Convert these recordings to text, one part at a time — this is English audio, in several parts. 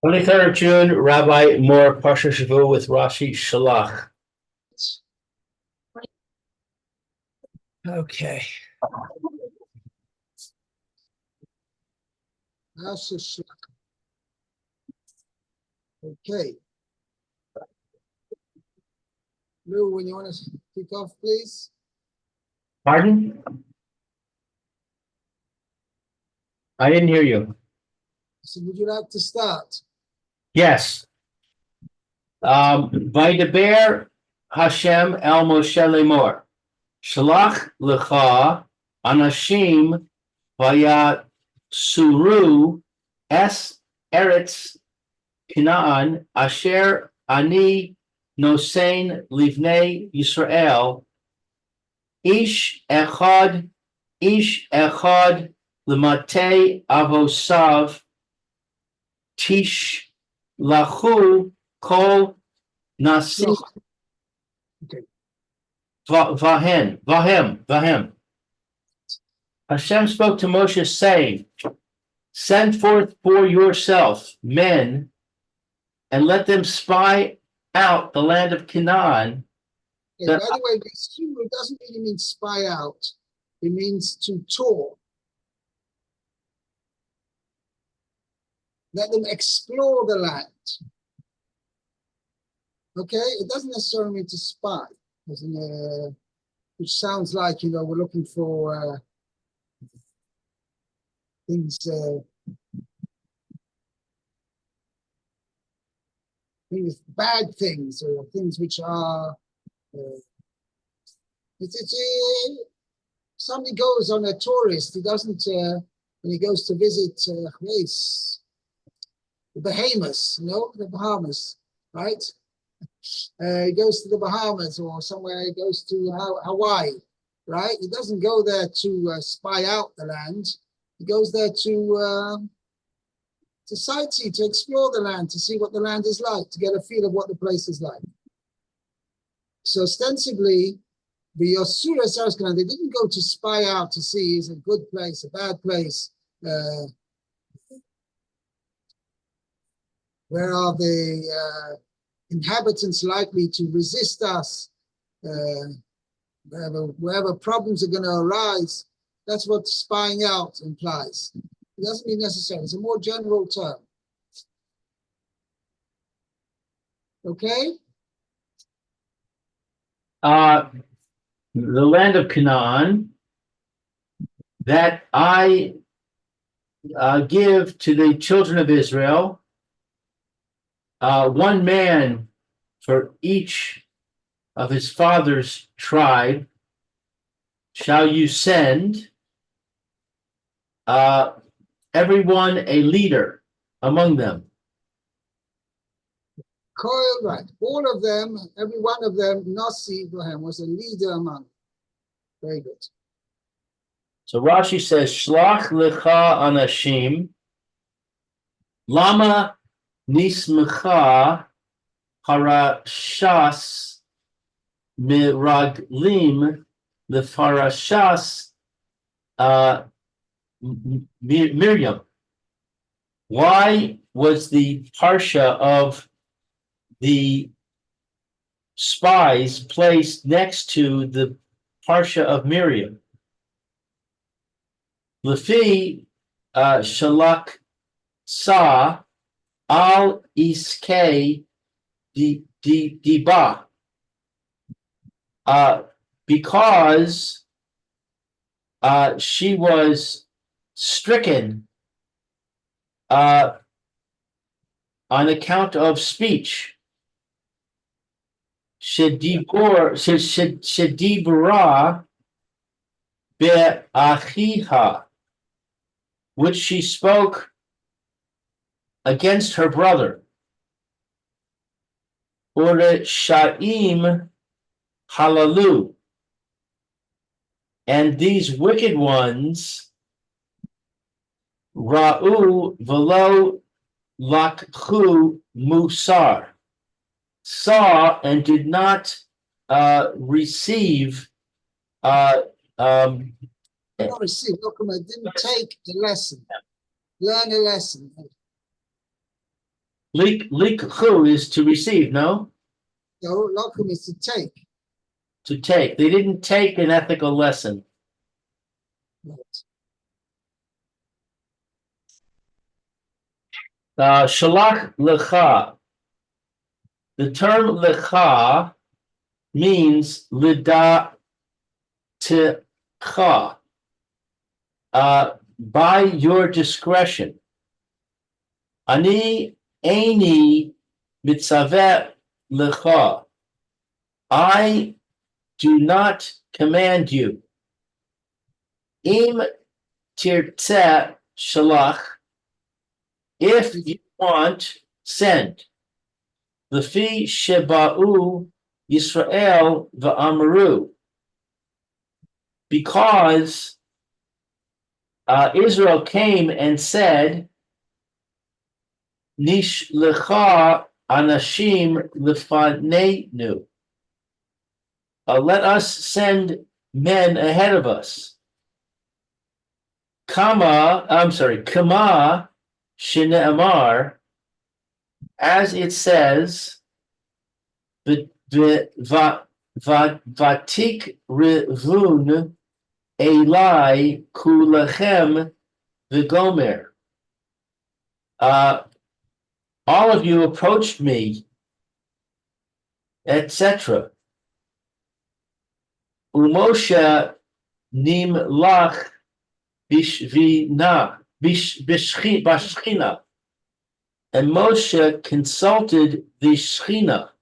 23rd of June, Rabbi Moore, Parsha Shavua with Rashi, Shelach. Okay. Okay. Lou, when you want to kick off, please. Pardon? I didn't hear you. So would you like to start? Yes. Vaydaber Hashem el Moshe lemor. Shelach lecha anashim vayasuru es eretz Canaan asher ani nosein livnei Yisrael ish echad lemate avosav tish lachu kol nasi Okay. vahem. Hashem spoke to Moshe, saying, send forth for yourself men and let them spy out the land of Canaan. Okay, by the way, this Hebrew doesn't really mean spy out. It means to tour. Let them explore the land. Okay, it doesn't necessarily mean to spy, which sounds like, we're looking for things bad things, or things which are somebody goes on a tourist, he doesn't when he goes to visit place, the Bahamas, the Bahamas, right? He goes to the Bahamas or somewhere, he goes to Hawaii, right? He doesn't go there to spy out the land. He goes there to sightsee, to explore the land, to see what the land is like, to get a feel of what the place is like. So ostensibly, the Yosura Saraskan, they didn't go to spy out to see is a good place, a bad place. Where are the inhabitants likely to resist us? Wherever problems are going to arise, that's what spying out implies. It doesn't mean necessary. It's a more general term. Okay? The land of Canaan that I give to the children of Israel, one man for each of his father's tribe shall you send, everyone a leader among them. Right. All of them, every one of them, Nasi Ibrahim was a leader among them. Very good. So Rashi says, Shlach lecha anashim, lama nismecha parashas miraglim lefarashas Miriam. Why was the Parsha of the spies placed next to the Parsha of Miriam? Lefi Shelach sa al iske diba, because she was stricken on account of speech. Shedibra be'achiha, which she spoke against her brother. Ore sha'im halalu, and these wicked ones, ra'u velo lakhu musar, saw and did not receive Not receive, didn't take the lesson, learn a lesson. Likhu is to receive, no? No, lakum is to take. To take. They didn't take an ethical lesson. Right. Shelach lecha. The term lecha means lida techa. By your discretion. Ani eini mitzaveh lecha. I do not command you. Im tirtzeh shalach. If you want, send. Lefi sheba'u Yisrael va'amaru. Because Israel came and said, Nish lecha anashim lefanenu. Let us send men ahead of us. Kama shene'amar, as it says, vatik rivun elai kulachem v'gomer. All of you approached me, etc. Umoshe nimlach bashchina. And Moshe consulted the Shechina.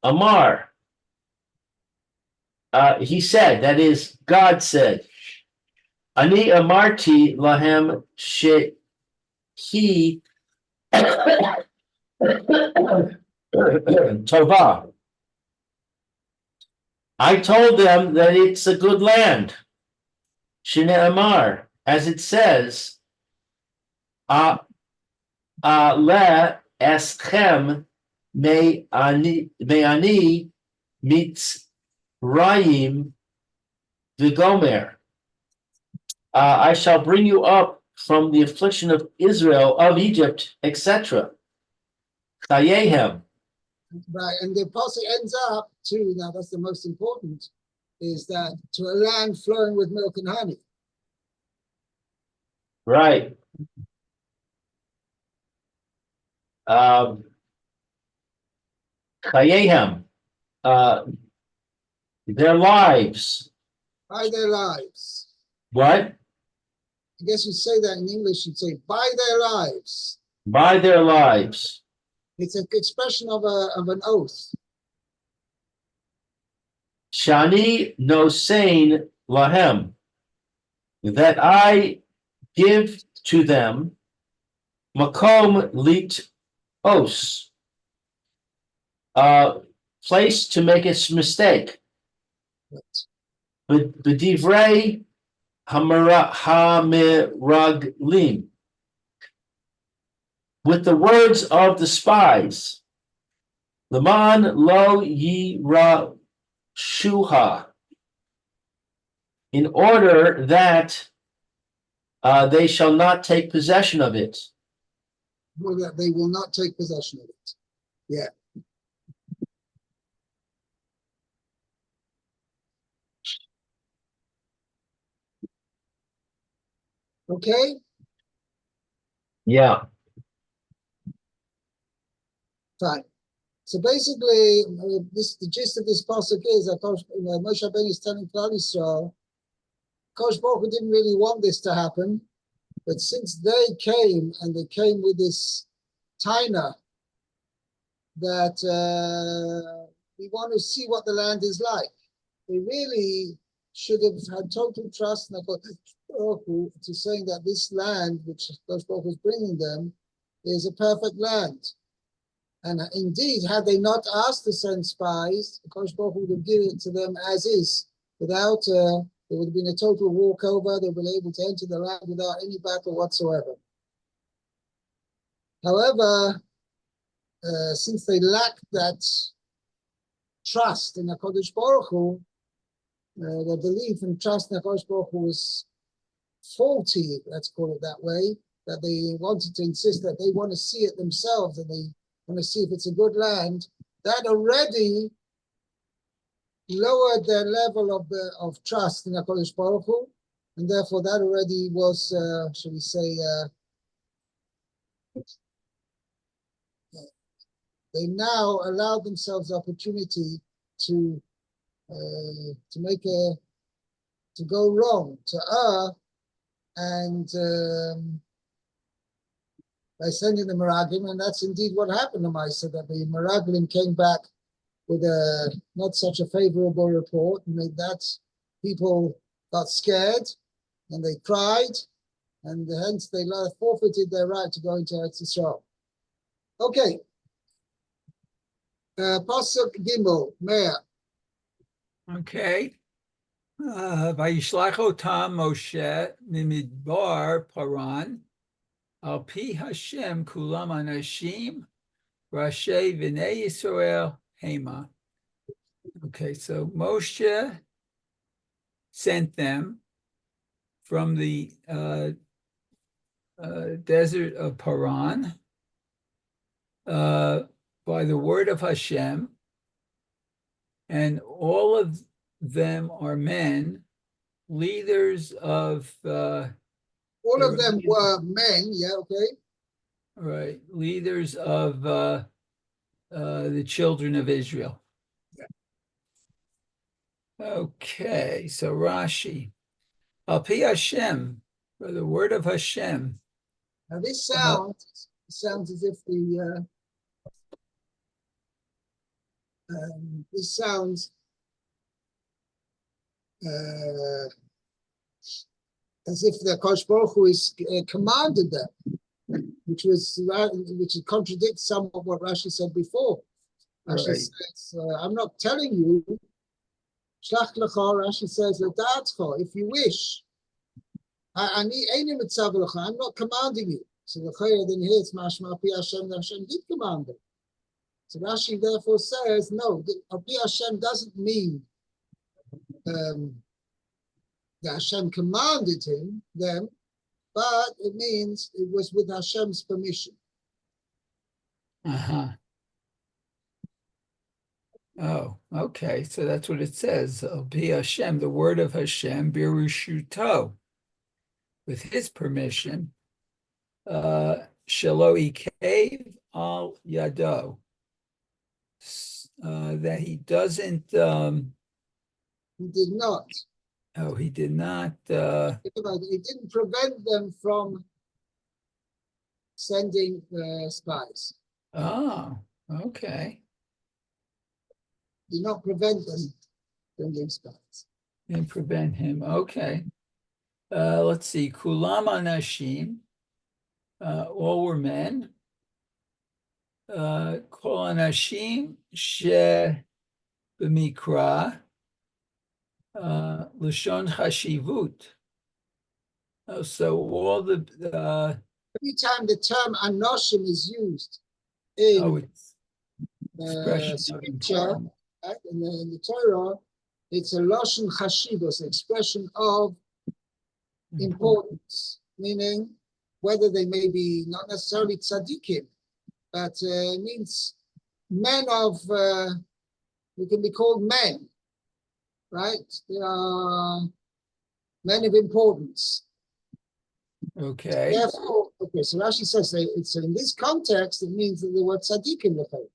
Amar. He said, that is, God said, Ani amarti lahem shehi tova. I told them that it's a good land. Shene Amar, as it says, le eschem me ani mitzrayim v'gomer. I shall bring you up from the affliction of Israel, of Egypt, etc. Chayehem. Right, and the apostle ends up to, now that's the most important, is that to a land flowing with milk and honey. Right. Chayehem. Their lives. By their lives. What? I guess you'd say that in English, you'd say, by their lives. By their lives. It's an expression of an oath. Shani nosein lahem. That I give to them makom lit os. Place to make a mistake. But b'divrei hamiraglim. With the words of the spies. Leman lo yira shuha. In order that they shall not take possession of it. Or that they will not take possession of it. Yeah. Okay? Yeah. Fine. So basically, the gist of this pasuk is that Moshe Rabbeinu is telling Klal Yisrael, Kosh Baruch Hu didn't really want this to happen, but since they came and they came with this taina that we want to see what the land is like, they really should have had total trust in Kosh Baruch Hu to saying that this land, which Kosh Baruch Hu is bringing them, is a perfect land. And indeed, had they not asked to send spies, Kosh Baruch Hu would have given it to them as is, without, there would have been a total walkover. They would have been able to enter the land without any battle whatsoever. However, since they lacked that trust in HaKadosh Baruch Hu, their belief and trust in HaKadosh Baruch Hu was faulty, let's call it that way. that they wanted to insist that they want to see it themselves and they want to see if it's a good land, that already lowered their level of trust in HaKadosh Baruch Hu, and therefore that already was, shall we say, they now allowed themselves the opportunity to go wrong, to err, and by sending the Meraglim, and that's indeed what happened to Maisa, that the Meraglim came back with a not such a favorable report, and that people got scared and they cried, and hence they forfeited their right to go into Eretz Yisrael. Okay. Pasuk Gimel, Meir. Okay. Vayishlach otam Moshe mimidbar Paran al pi Hashem kulam anashim Rashi v'nei Yisrael hema. Okay, so Moshe sent them from the desert of Paran by the word of Hashem, and all of them are men, leaders of all of them were men, yeah, okay. Right, leaders of the children of Israel. Yeah. Okay, so Rashi, Al Pi Hashem, for the word of Hashem. Now this sounds as if this sounds as if the Kosh Baruch Hu is commanded them, which contradicts somewhat what Rashi said before. Rashi says, "I'm not telling you." Shelach lecha, Rashi says, if you wish. I'm not commanding you. So the Chayah then here it's mashma Pi Hashem, that Hashem did command them. So Rashi therefore says, no, Pi Hashem doesn't mean that Hashem commanded them, but it means it was with Hashem's permission. Uh-huh. Oh, okay. So that's what it says. Pi Hashem, the word of Hashem, birushuto, with his permission, shelo ikev al yado, that he doesn't. He did not. Oh, he did not. It didn't prevent them from sending spies. Oh, okay. Did not prevent them from sending spies. Didn't prevent him. Okay. Let's see. Kulam anashim. All were men. Kol anashim she b'mikra. Lashon chashivut. So all the every time the term anoshim is used in scripture, right, in the Torah, it's a lashon chashivus, expression of importance, meaning whether they may be not necessarily tzaddikim, but it means men of who can be called men. Right? They are men of importance. Okay. Therefore, so Rashi says it's in this context, it means that they were tzaddikim l'chayim.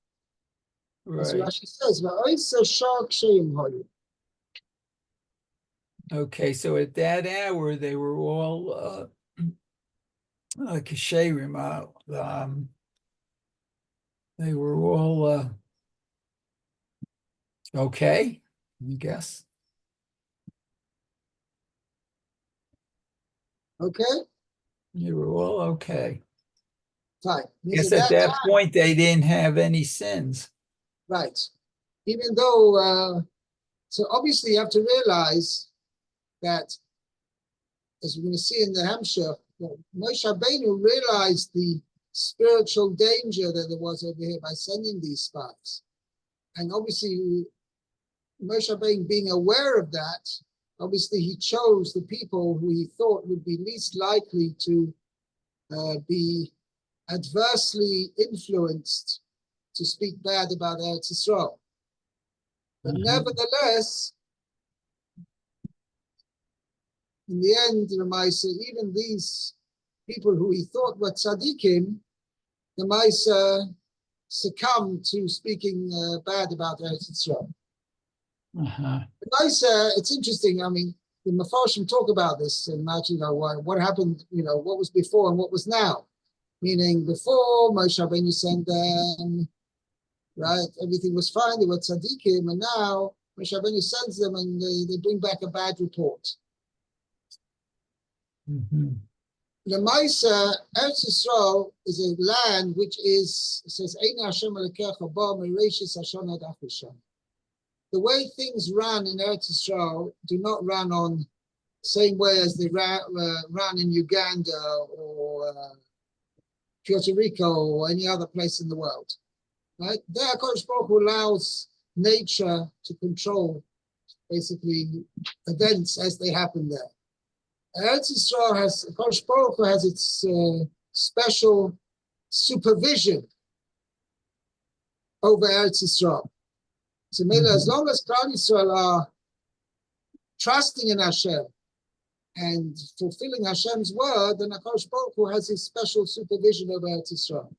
Right. So Rashi says, "Va'oisa shak sheim hoyu." Okay, so at that hour they were all kasherim. They were all okay, I guess. Okay? You were all okay. Fine. Yes, at that point they didn't have any sins. Right. Even though, so obviously you have to realize that, as we're going to see in the Hamshah, Moshe Rabbeinu realized the spiritual danger that there was over here by sending these spies. And obviously, Moshe Rabbeinu being aware of that, obviously he chose the people who he thought would be least likely to be adversely influenced to speak bad about Eretz Yisrael. But nevertheless, in the end, Ramaisa, even these people who he thought were tzaddikim, Ramaisa succumbed to speaking bad about Eretz Yisrael. Ramaisa, it's interesting. I mean, the Mefarshim talk about this and what happened, what was before and what was now. Meaning before Moshe Rabbeinu sent them, right? Everything was fine. They were tzaddikim, and now Moshe Rabbeinu sends them, and they bring back a bad report. Lemaisa, Eretz Yisrael is a land which is, it says, Ein Hashem Elokecha ba mereishis Hashon ad Achishon. The way things ran in Eretz Yisrael do not run on the same way as they ran in Uganda or Puerto Rico or any other place in the world. Right? There, HaKadosh Baruch Hu allows nature to control basically events as they happen there. Eretz Yisrael HaKadosh Baruch Hu has its special supervision over Eretz Yisrael. So maybe as long as Klal Yisrael are trusting in Hashem and fulfilling Hashem's word, then HaKadosh Baruch Hu has his special supervision over Eretz Yisrael.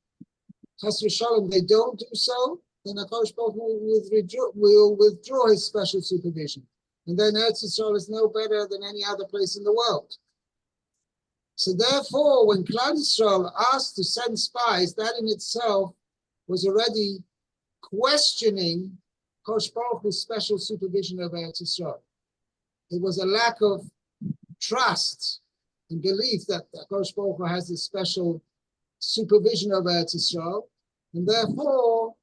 Chas v'shalom, they don't do so, then HaKadosh Baruch Hu will withdraw his special supervision. And then Eretz Yisrael is no better than any other place in the world. So therefore, when Klal Yisrael asked to send spies, that in itself was already questioning HaKadosh Baruch Hu's special supervision over Eretz Yisrael. It was a lack of trust and belief that HaKadosh Baruch Hu has this special supervision over Eretz Yisrael, and therefore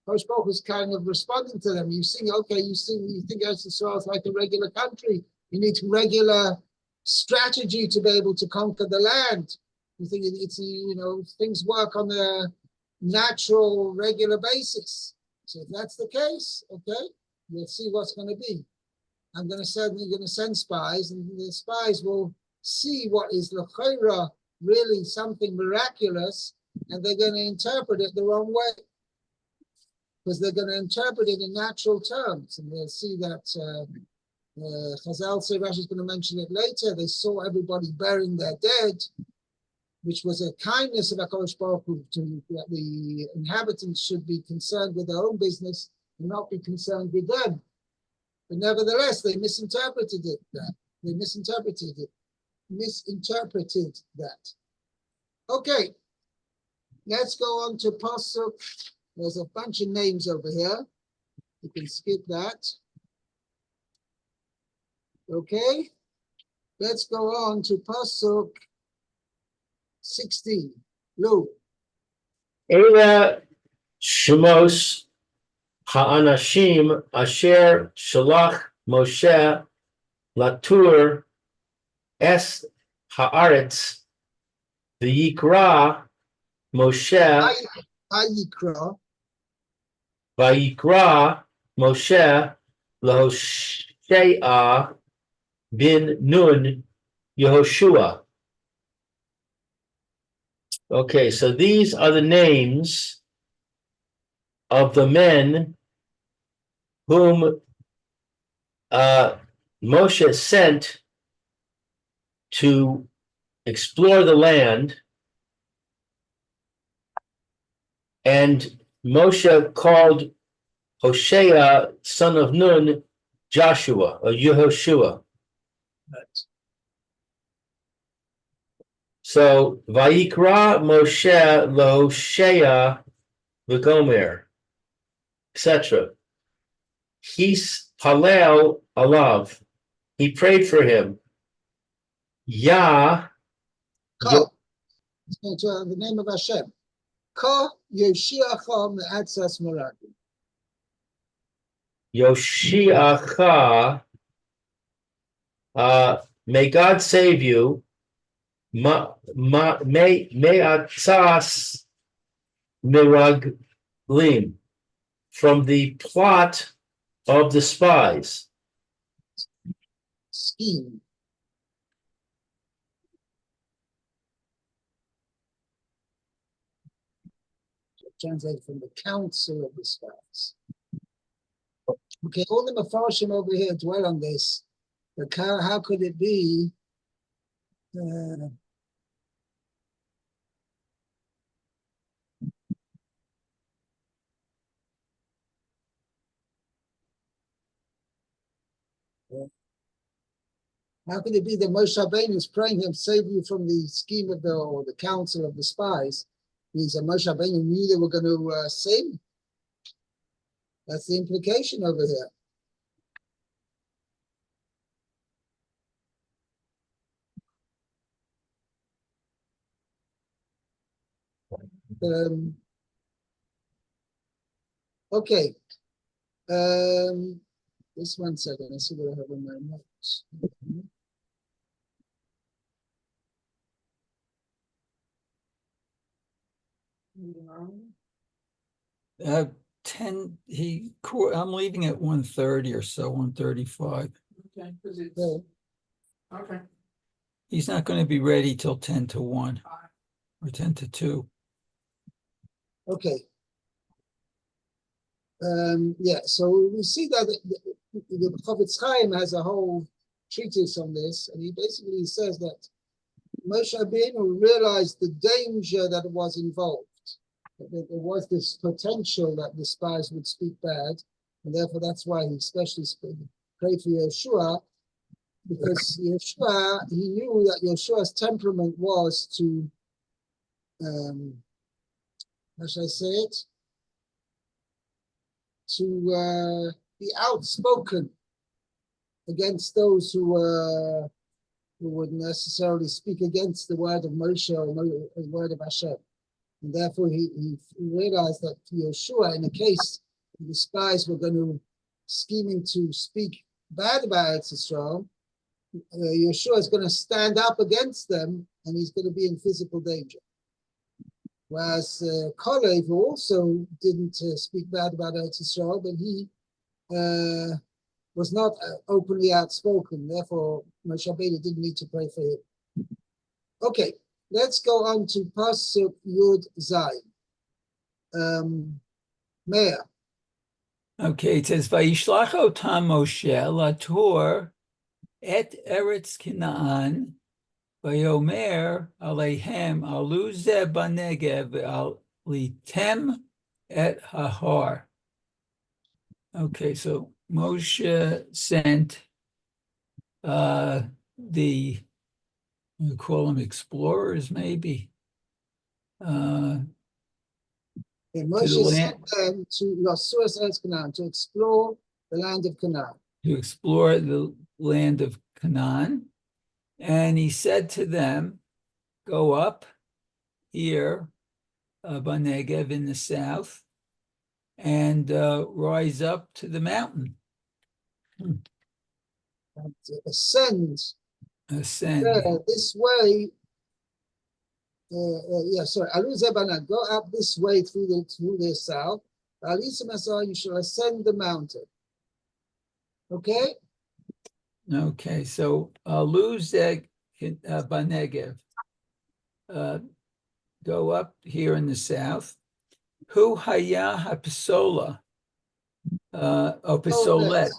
HaKadosh Baruch Hu is kind of responding to them. You think Eretz Yisrael is like a regular country. You need regular strategy to be able to conquer the land. You think things work on a natural, regular basis. So if that's the case, okay, let's see what's going to be. You're going to send spies, and the spies will see what is l'chayra, really something miraculous, and they're going to interpret it the wrong way. Because they're going to interpret it in natural terms, and they'll see that Chazal say, Rashi is going to mention it later, they saw everybody burying their dead, which was a kindness of HaKadosh Baruch Hu that the inhabitants should be concerned with their own business and not be concerned with them. But nevertheless, they misinterpreted it. They misinterpreted that. Okay, let's go on to Pasuk. There's a bunch of names over here. You can skip that. Okay, let's go on to Pasuk 16. Lou. Ela Shemos Ha'anashim Asher Shelach Moshe Latur Es Haaretz V'yikra Moshe V'yikra Moshe Lahoshea bin Nun Yehoshua. Okay, so these are the names of the men whom Moshe sent to explore the land, and Moshe called Hoshea, son of Nun, Joshua or Yehoshua. Right. So Vayikra Moshe Lohoshea v'Gomer, etc. He's Halel Alav. He prayed for him. Yah. The name of Hashem. Ka Yoshiacha me'atzas Meragi. Yoshiacha. May God save you. Me'atzas Meraglim, from the plot of the spies. Scheme. translated from the council of the spies. Okay, all the Mefarshim over here dwell on this. But how could it be? How could it be that Moshe Rabbeinu is praying him, save you from the scheme of the council of the spies? Means that Moshe Rabbeinu knew they were going to save him. That's the implication over here. Okay. Just 1 second. Let's see what I have in my notes. 10, I'm leaving at 1:30 or so, 1:35. Okay, okay. He's not going to be ready till 10 to 1 or 10 to 2. Okay. Yeah, so we see that the Chofetz Chaim has a whole treatise on this, and he basically says that Moshe Rabbeinu realized the danger that was involved. That there was this potential that the spies would speak bad, and therefore that's why he especially prayed for Yeshua, because Yeshua, he knew that Yeshua's temperament was to, how should I say it? To be outspoken against those who would necessarily speak against the word of Moshe or the word of Hashem. And therefore he realized that Yeshua, in a case the spies were going to scheming to speak bad about Israel, Yeshua is going to stand up against them and he's going to be in physical danger. Whereas Kalev, who also didn't speak bad about Israel, but he was not openly outspoken. Therefore, Moshe Rabbeinu didn't need to pray for him. Okay, let's go on to Pasuk Yud Zayin. Meir. Okay, it says, Vayishlach otam Moshe lator et Eretz Canaan, Vayomer aleihem alu ze banegev alitem et hahar. Okay, so Moshe sent we call them explorers, maybe. Moshe sent them to Lasuas Eretz Canaan, to explore the land of Canaan. To explore the land of Canaan. And he said to them, go up here, Banegev in the south, and rise up to the mountain. And ascend. This way. Alu Zebana, go up this way through the south. You shall ascend the mountain. Okay? Okay, so Alu Banegev, go up here in the south. Hu Haya HaPesola, Pesolet.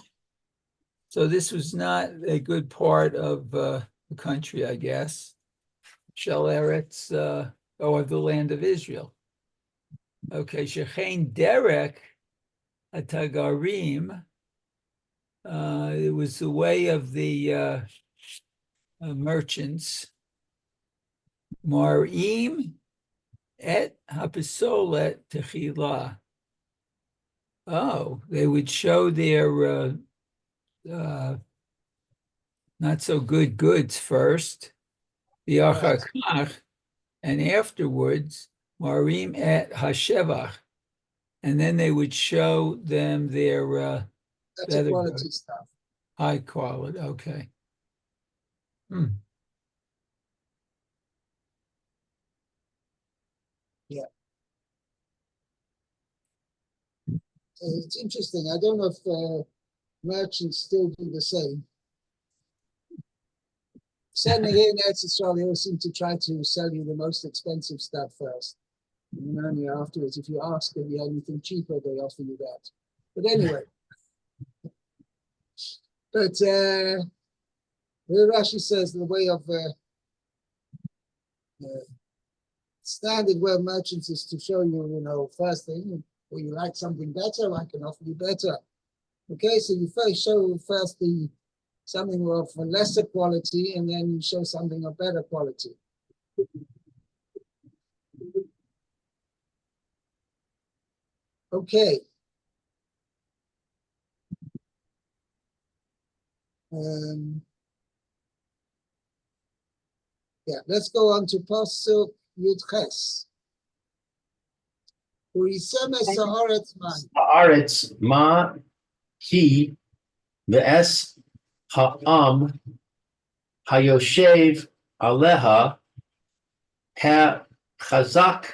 So this was not a good part of the country, I guess. Shel Eretz, of the land of Israel. Okay, Shechein Derek Atagarim, it was the way of the merchants. Marim et hapesolet techila. Oh, they would show their not so good goods first, the achakach, and afterwards marim et hashevach, and then they would show them their better quality stuff. High quality, okay. Yeah. It's interesting. I don't know if merchants still do the same. Certainly here in Eretz Yisrael, they always seem to try to sell you the most expensive stuff first. And only afterwards, if you ask if you had anything cheaper, they offer you that. But anyway, but the Rashi says the way of standard way of merchants is to show you, first thing, or you like something better, I can offer you better. Okay, so you first show something of a lesser quality, and then you show something of better quality. Okay. Yeah, let's go on to Pasuk Yud-Ches. Urisemes haaretz man. Haaretz ma ki ve'es ha'am hayoshev aleha ha'chazak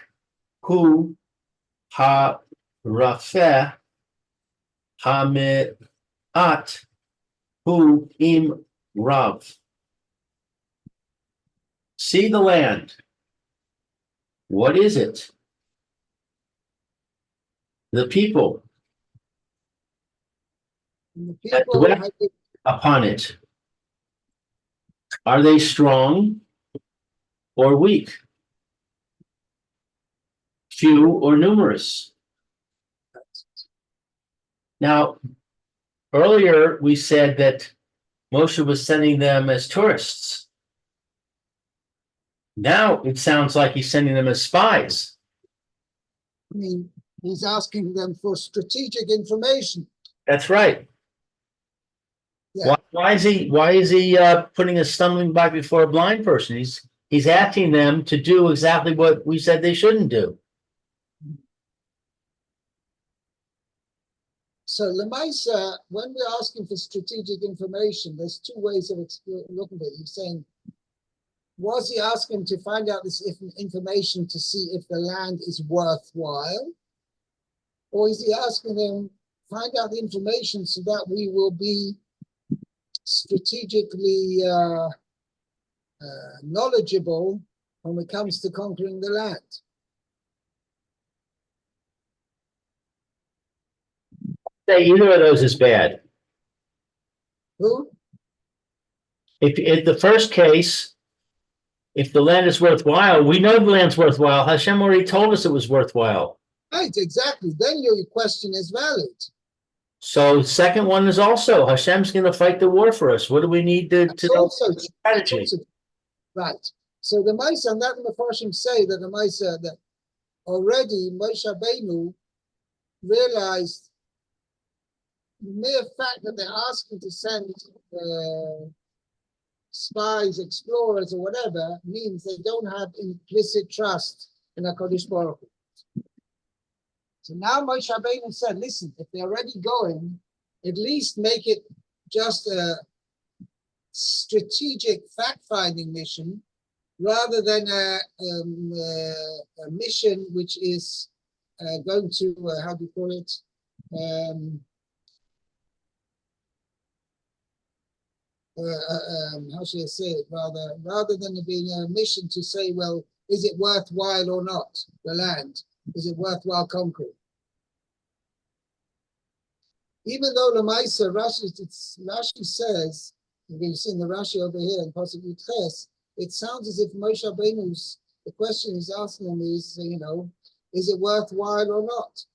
hu ha'rafeh ha'me'at hu im rav. See the land. What is it? The people And the that people dwell have upon it. Are they strong or weak? Few or numerous? Now, earlier we said that Moshe was sending them as tourists. Now it sounds like he's sending them as spies. he's asking them for strategic information. That's right. Yeah. Why is he putting a stumbling block before a blind person? He's asking them to do exactly what we said they shouldn't do. So Lemaisa, when we're asking for strategic information, there's two ways of looking at it. He's saying, was he asking to find out this information to see if the land is worthwhile? Or is he asking them, find out the information so that we will be strategically knowledgeable when it comes to conquering the land? Say either of those is bad. Who? If the first case, if the land is worthwhile, we know the land's worthwhile. Hashem already told us it was worthwhile. Right, exactly. Then your question is valid. So second one is also Hashem's going to fight the war for us. What do we need to know? Strategy. Right. So the Maisa, and that the Mepharshim say that the Maisa, that already Moshe Rabbeinu realized the mere fact that they're asking to send spies, explorers, or whatever, means they don't have implicit trust in HaKadosh Baruch Hu. So now Moshe Rabbeinu said, listen, if they're already going, at least make it just a strategic fact-finding mission rather than a mission which is going to, how do you call it? How should I say it? Rather than it being a mission to say, well, is it worthwhile or not, the land? Is it worthwhile conquering? Even though Lamaisa, Rashi says, you can see in the Rashi over here in Pasuk Yud-Ches, it sounds as if Moshe Rabbeinu's, the question he's asking him is, is it worthwhile or not?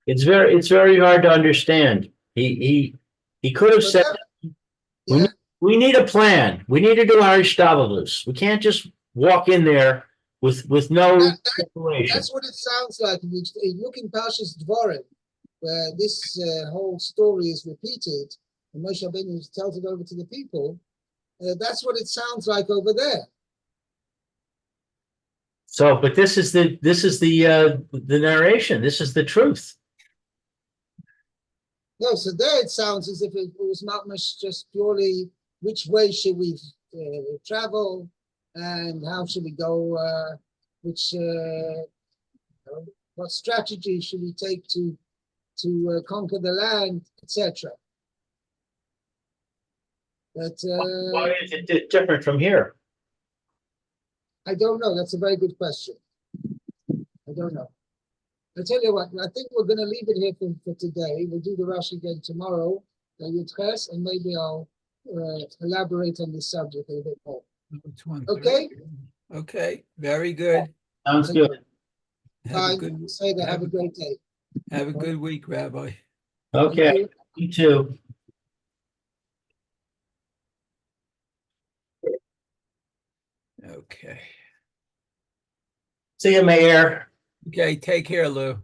It's very hard to understand. He could have said, we need a plan. We need to do our ishtavalus. We can't just walk in there with no preparation. That's what it sounds like. If you look in Parshas Dvarim, where this whole story is repeated, and Moshe Rabbeinu tells it over to the people, that's what it sounds like over there. So, but this is the narration. This is the truth. No, so there it sounds as if it was not much just purely which way should we travel and how should we go, what strategy should we take to conquer the land, etc. But why is it different from here? I don't know. That's a very good question. I don't know. I tell you what, I think we're going to leave it here for today. We'll do the Rashi again tomorrow, and maybe I'll elaborate on this subject a bit more. It's 1:30. Okay? Okay, very good. Sounds good. Have a Fine. good, Say that. Have a great day. have a good week, Rabbi. Thank Okay, you. you too. Okay. See you, Mayor. Okay, take care, Lou.